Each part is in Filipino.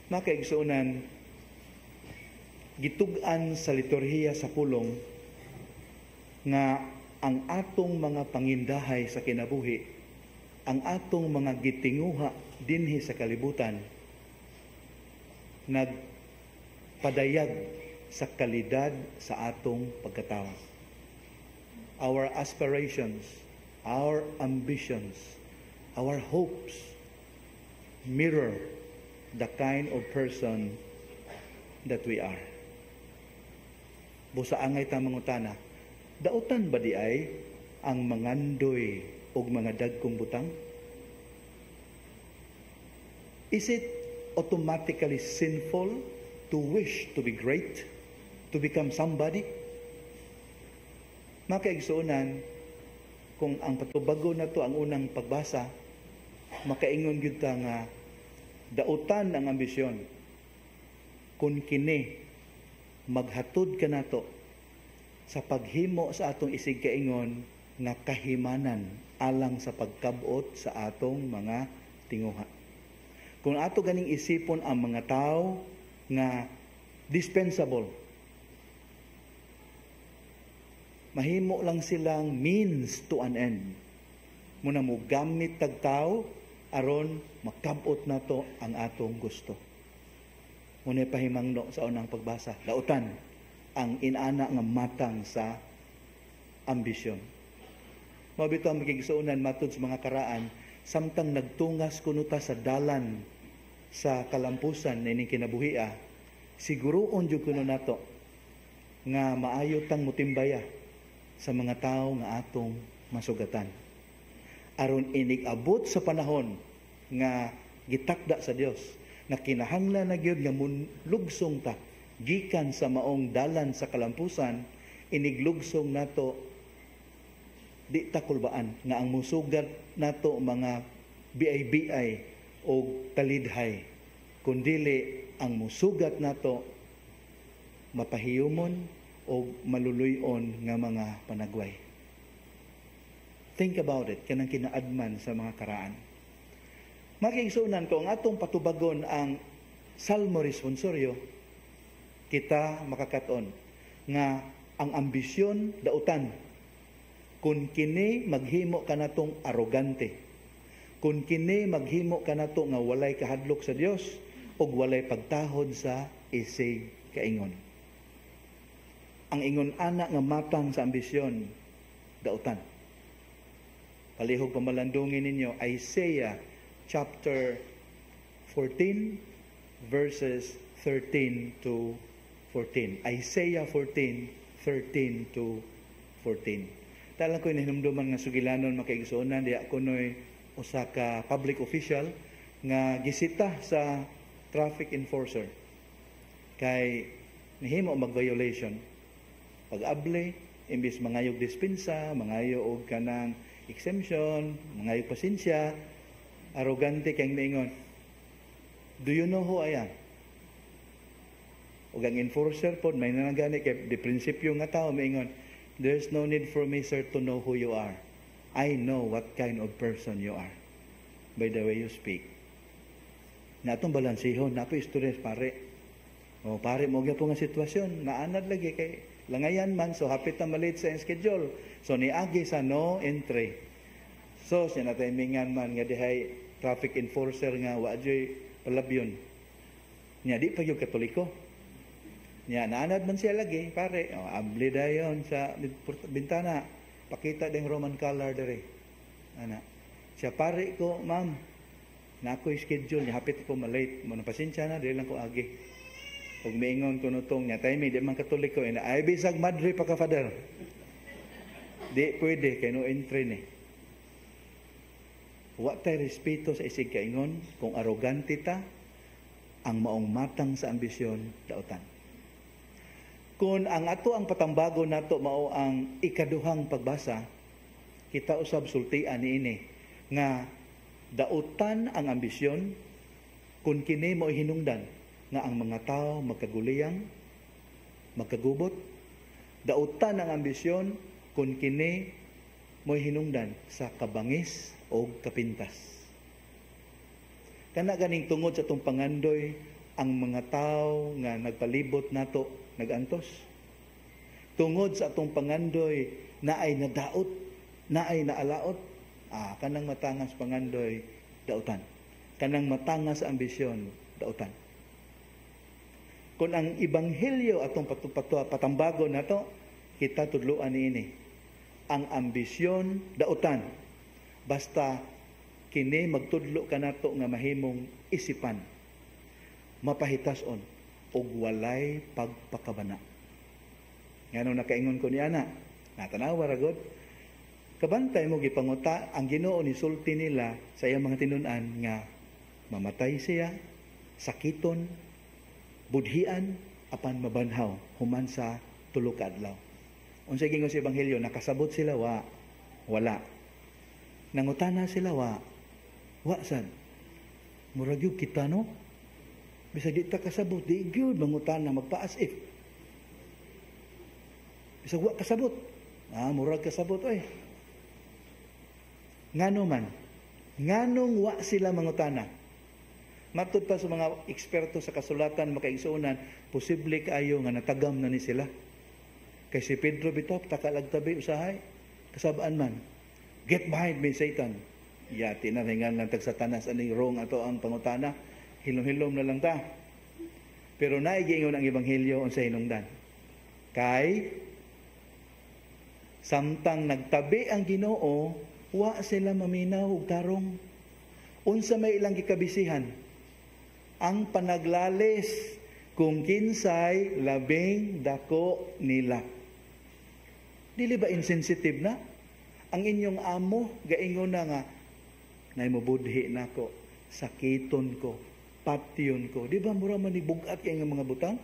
Makaigsunan, gitug-an sa liturhiya sa pulong nga ang atong mga pangindahay sa kinabuhi, ang atong mga gitinguha dinhi sa kalibutan, nagpadayag sa kalidad sa atong pagkatao. Our aspirations, our ambitions, our hopes mirror the kind of person that we are. Busa angay ta mangutana, dautan ba di ay ang mangandoy og mga dagkong butang? Is it automatically sinful to wish to be great, to become somebody? Makaigsunan, kung ang patubago na to ang unang pagbasa, makaingon gyud ta nga dautan ang ambisyon. Kung kini maghatod ka nato sa paghimo sa atong isig kaingon nga kahimanan alang sa pagkabot sa atong mga tinguha. Kung ato ganing isipon ang mga tao nga dispensable, mahimo lang silang means to an end. Muna mo gamit tag tao aron makabot nato ang atong gusto. Muna pahimangno sa unang pagbasa, dautan ang inana nga matang sa ambisyon. Mabito ang magigsuunan matod sa mga karaan, samtang nagtungas kuno ta sa dalan sa kalampusan na ining kinabuhia, siguroon jud kuno nato nga maayo tang mutimbaya sa mga tao nga atong masugatan. Aron inig-abot sa panahon nga gitakda sa Dios, na kinahanglan na gyud nga munlugsong ta gikan sa maong dalan sa kalampusan, iniglugsong nato di ta kulbaan nga ang musugat nato mga biay-biay o talidhay, kundili ang musugat nato mapahiyumon o maluluyon nga mga panagway. Think about it, kanang kinaadman sa mga karaan. Makikisunan ko ang atong patubagon ang Salmo Responsorio, kita makakaton nga ang ambisyon dautan. Kung kini maghimo ka natong arogante, kung kini maghimo ka nato nga walay kahadlok sa Dios ug walay pagtahod sa isig kaingon. Ang ingon ana nga matang sa ambisyon dautan. Palihog pamalandungin ninyo Isaiah chapter 14 verses 13 to 14. Isaiah 14, 13 to 14. Talang ko hinumduman nga sugilanon makaigsuonan, diya ko no'y usa ka public official nga gisita sa traffic enforcer kay nihimo mag-violation. Pag-abli, imbis mangayog dispensa, mangayo og kanang exemption, mangayog pasensya, arogante kayong naingon, do you know who I am? O ang enforcer po, may nanagani kay di prinsipyo nga tao, maingon, there's no need for me, sir, to know who you are. I know what kind of person you are by the way you speak. Na itong balansihon, na po istorya, pare. O pare, mo po nga sitwasyon, naanad lagi kay langayan man, so hapit na malit sa schedule. So niagi sa no entry. So sinatimingan man nga dihay traffic enforcer nga wajoy palabyon. Nya di pa yung Katoliko. Nya naanad man siya lagi, pare. O, abli dayon sa bintana. Pakita ding Roman color dere. Ana. Siya pare ko, ma'am. Na ako'y schedule, nya hapit ko malate. Mo pasensya na, dili lang ko agi. Pag maingon ko nutong niya, tayo may di man Katoliko, ay bisag madre pa ka, father. Di pwede, kaya no entry ni. Wa tayo respeto sa isig kaingon, kung arogante ta, ang maong matang sa ambisyon, dautan. Kung ang ato ang patambago nato mao ang ikaduhang pagbasa, kita usab sultian niini, nga dautan ang ambisyon, kung kini mo hinungdan, nga ang mga tao magkaguliyang, magkagubot. Dautan ang ambisyon kung kini mo'y hinungdan sa kabangis o kapintas. Kana ganing tungod sa itong pangandoy ang mga tao nga nagpalibot nato nagantos. Tungod sa atong pangandoy naay nadaot, naay naalaot, kanang matangas pangandoy dautan. Kanang matangas ambisyon dautan. Kung ang ebanghelyo atong patambagon nato, kita tudluan niini. Ang ambisyon dautan. Basta kini magtudlo kanato nga mahimong isipan, mapahitason og walay pagpakabana. Ngano nakaingon ko niana, natanawa ra gud. Kabantay mo gipanguta ang Ginoo ni sulti nila sa iyang mga tinun-an nga mamatay siya, sakiton, budhian apan mabanhaw human sa tulo ka adlaw. Unsay gingon sa ebanghelyo, nakasabot sila wala. Nangutana sila wa sad. Murag gyud kita no. Bisag di ta kasabot, di gyud mangutana magpa-as if. Bisag wa kasabot. Murag kasabot oy. Ngano man? Nganong wa sila mangutana? Matud pa sa mga eksperto sa kasulatan makaigsuonan, posible kaayo nga natagam na ni sila. Kay si Pedro bitaw takalagtabi usahay, kasabaan man. Get behind me, Satan. Yati na ringan lang tag Satanas aning wrong ato ang pangutana. Hilom-hilom na lang ta. Pero naigingon ang ebanghelyo unsa hinungdan. Kay samtang nagtabi ang Ginoo, wa sila maminaw og tarong. Unsa may ilang gikabisihan? Ang panaglalis kung kinsay labing dako nila. Dili ba insensitive na? Ang inyong amo gaingon na nga nay mabudhi nako, sakiton ko, patyon ko. Di ba mura man ibugat kay nga mga butang?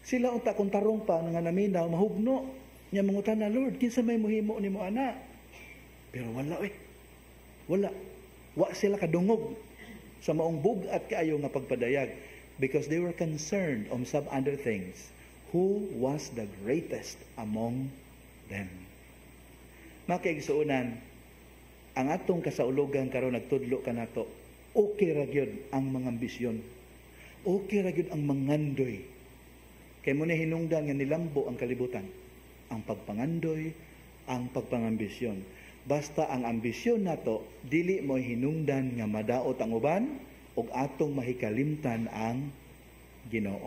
Sila unta kung tarong pa nga naminaw mahugno. Nya mangutan na, Lord, kinsa may muhimo nimo ana? Pero wala wala. Wa sila kadungog sa maong bugat kaayo nga pagpadayag because they were concerned on some other things. Who was the greatest among them? Makaigsuunan, ang atong kasaulugan karon nagtudlo kanato, okay ra gyud ang mga ambisyon. Okay ra gyud ang mangandoy. Kay mo ni hinungdan nga nilambo ang kalibutan. Ang pagpangandoy, ang pagpangambisyon. Basta ang ambisyon nato dili mo hinungdan nga madaot ang uban ug atong mahikalimtan ang Ginoo.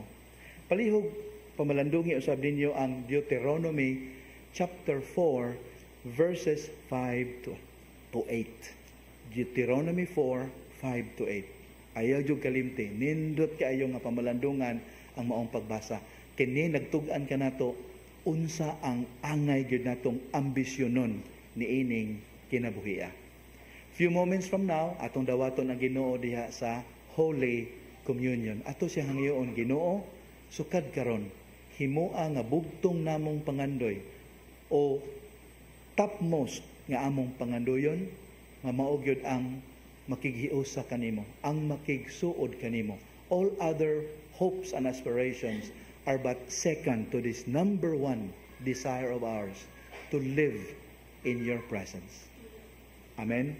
Palihog pamalandungi usab ninyo ang Deuteronomy chapter 4 verses 5 to 8. Deuteronomy 4:5 to 8. Ayaw jud kalimti, nindot kaayo nga pamalandungan ang maong pagbasa. Kini nagtug-an kanato unsa ang angay gyud natong ambisyonon niining kinabuhia. Few moments from now, atong dawaton ang Ginoo diha sa Holy Communion. Ato siya hangyoon, Ginoo, sukad karon himoa nga bugtong namong pangandoy o topmost nga among pangandoyon nga mao gyud ang makighiusa kanimo, ang makigsuod kanimo. All other hopes and aspirations are but second to this number one desire of ours, to live in your presence. Amen.